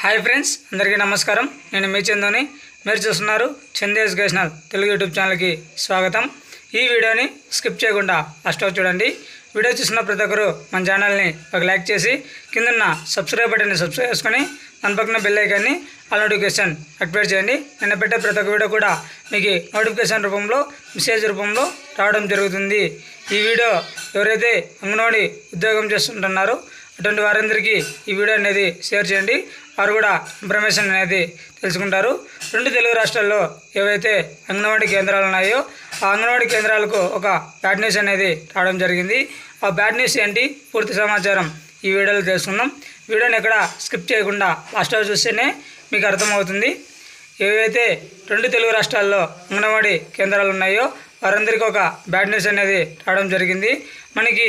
Hi friends, అందరికీ నమస్కారం. నేను మీ చందుని. మీరు చూస్తున్నారు చందు ఎడ్యుకేషనల్ తెలుగు యూట్యూబ్ ఛానల్కి స్వాగతం. ఈ వీడియోని స్కిప్ చేయకుండా లాస్ట్ వరకు చూడండి. వీడియో చూసిన ప్రతి ఒక్కరు మన ఛానల్ని ఒక లైక్ చేసి కిందన్న సబ్స్క్రైబ్ బటన్ని సబ్స్క్రైబ్ చేసుకొని దాని పక్కన బెల్ ఐకాన్ని ఆల్ నోటిఫికేషన్ యాక్టివేట్ చేయండి. నేను పెట్టే ప్రతి ఒక్క వీడియో కూడా మీకు నోటిఫికేషన్ రూపంలో మెసేజ్ రూపంలో రావడం జరుగుతుంది. ఈ వీడియో ఎవరైతే అంగన్వాడీ ఉద్యోగం చేస్తుంటున్నారో అటువంటి వారందరికీ ఈ వీడియో అనేది షేర్ చేయండి. వారు కూడా ఇన్ఫర్మేషన్ అనేది తెలుసుకుంటారు. 2 తెలుగు రాష్ట్రాల్లో ఏవైతే అంగన్వాడీ కేంద్రాలు ఉన్నాయో ఆ అంగన్వాడీ కేంద్రాలకు ఒక బ్యాడ్ న్యూస్ అనేది రావడం జరిగింది. ఆ బ్యాడ్ న్యూస్ ఏంటి, పూర్తి సమాచారం ఈ వీడియోలో తెలుసుకుందాం. వీడియోని ఎక్కడ స్కిప్ చేయకుండా లాస్ట్ వరకు చూస్తేనే మీకు అర్థమవుతుంది. ఏవైతే 2 తెలుగు రాష్ట్రాల్లో అంగన్వాడీ కేంద్రాలు ఉన్నాయో వారందరికీ ఒక బ్యాడ్ న్యూస్ అనేది రావడం జరిగింది. మనకి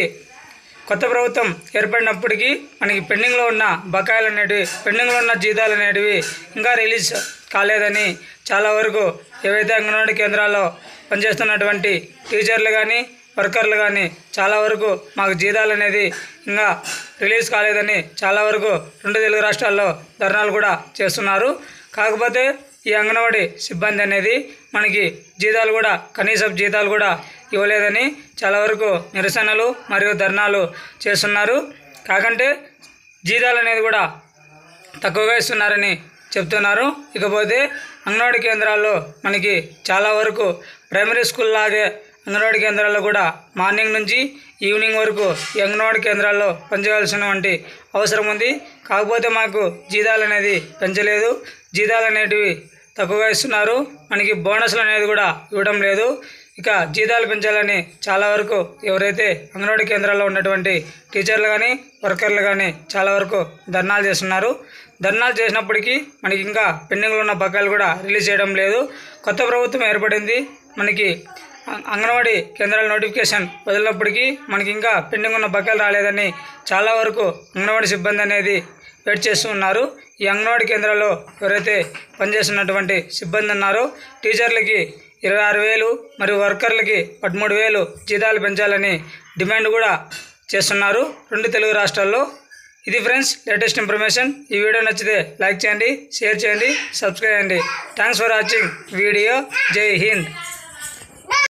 కొత్త ప్రభుత్వం ఏర్పడినప్పటికీ మనకి పెండింగ్లో ఉన్న బకాయిలు అనేటివి, పెండింగ్లో ఉన్న జీతాలు అనేటివి ఇంకా రిలీజ్ కాలేదని చాలా వరకు ఏవైతే అంగన్వాడీ కేంద్రాల్లో పనిచేస్తున్నటువంటి టీచర్లు కానీ వర్కర్లు కానీ చాలా వరకు మాకు జీతాలు అనేది ఇంకా రిలీజ్ కాలేదని చాలా వరకు 2 తెలుగు రాష్ట్రాల్లో ధర్నాలు కూడా చేస్తున్నారు. కాకపోతే ఈ అంగన్వాడీ సిబ్బంది అనేది మనకి జీతాలు కూడా కనీసపు జీతాలు కూడా ఇవ్వలేదని చాలా వరకు నిరసనలు మరియు ధర్నాలు చేస్తున్నారు. కాకంటే జీతాలు అనేది కూడా తక్కువగా ఇస్తున్నారని చెప్తున్నారు. ఇకపోతే అంగన్వాడీ కేంద్రాల్లో మనకి చాలా వరకు ప్రైమరీ స్కూల్ లాగే అంగన్వాడీ కేంద్రాల్లో కూడా మార్నింగ్ నుంచి ఈవినింగ్ వరకు ఈ అంగన్వాడీ కేంద్రాల్లో పనిచేయాల్సినటువంటి అవసరం ఉంది. కాకపోతే మాకు జీతాలు అనేది పెంచలేదు, జీతాలు అనేటివి తక్కువగా ఇస్తున్నారు, మనకి బోనస్లు అనేది కూడా ఇవ్వడం లేదు. ఇక జీతాలు పెంచాలని చాలా వరకు ఎవరైతే అంగన్వాడీ కేంద్రాల్లో ఉన్నటువంటి టీచర్లు కానీ వర్కర్లు కానీ చాలా వరకు ధర్నాలు చేస్తున్నారు. ధర్నాలు చేసినప్పటికీ మనకి ఇంకా పెండింగ్లో ఉన్న బకాయిలు కూడా రిలీజ్ చేయడం లేదు. కొత్త ప్రభుత్వం ఏర్పడింది, మనకి అంగన్వాడీ కేంద్రాల నోటిఫికేషన్ వదిలినప్పటికీ మనకి ఇంకా పెండింగ్ ఉన్న బకాయిలు రాలేదని చాలా వరకు అంగన్వాడీ సిబ్బంది అనేది వెయిట్ చేస్తూ ఉన్నారు. ఈ అంగన్వాడీ కేంద్రాల్లో ఎవరైతే పనిచేస్తున్నటువంటి సిబ్బంది ఉన్నారో టీచర్లకి 26,000 మరియు వర్కర్లకి 13,000 జీతాలు పెంచాలని డిమాండ్ కూడా చేస్తున్నారు 2 తెలుగు రాష్ట్రాల్లో. ఇది ఫ్రెండ్స్ లేటెస్ట్ ఇన్ఫర్మేషన్. ఈ వీడియో నచ్చితే లైక్ చేయండి, షేర్ చేయండి, సబ్స్క్రైబ్ చేయండి. Thanks for watching video. జై హింద్.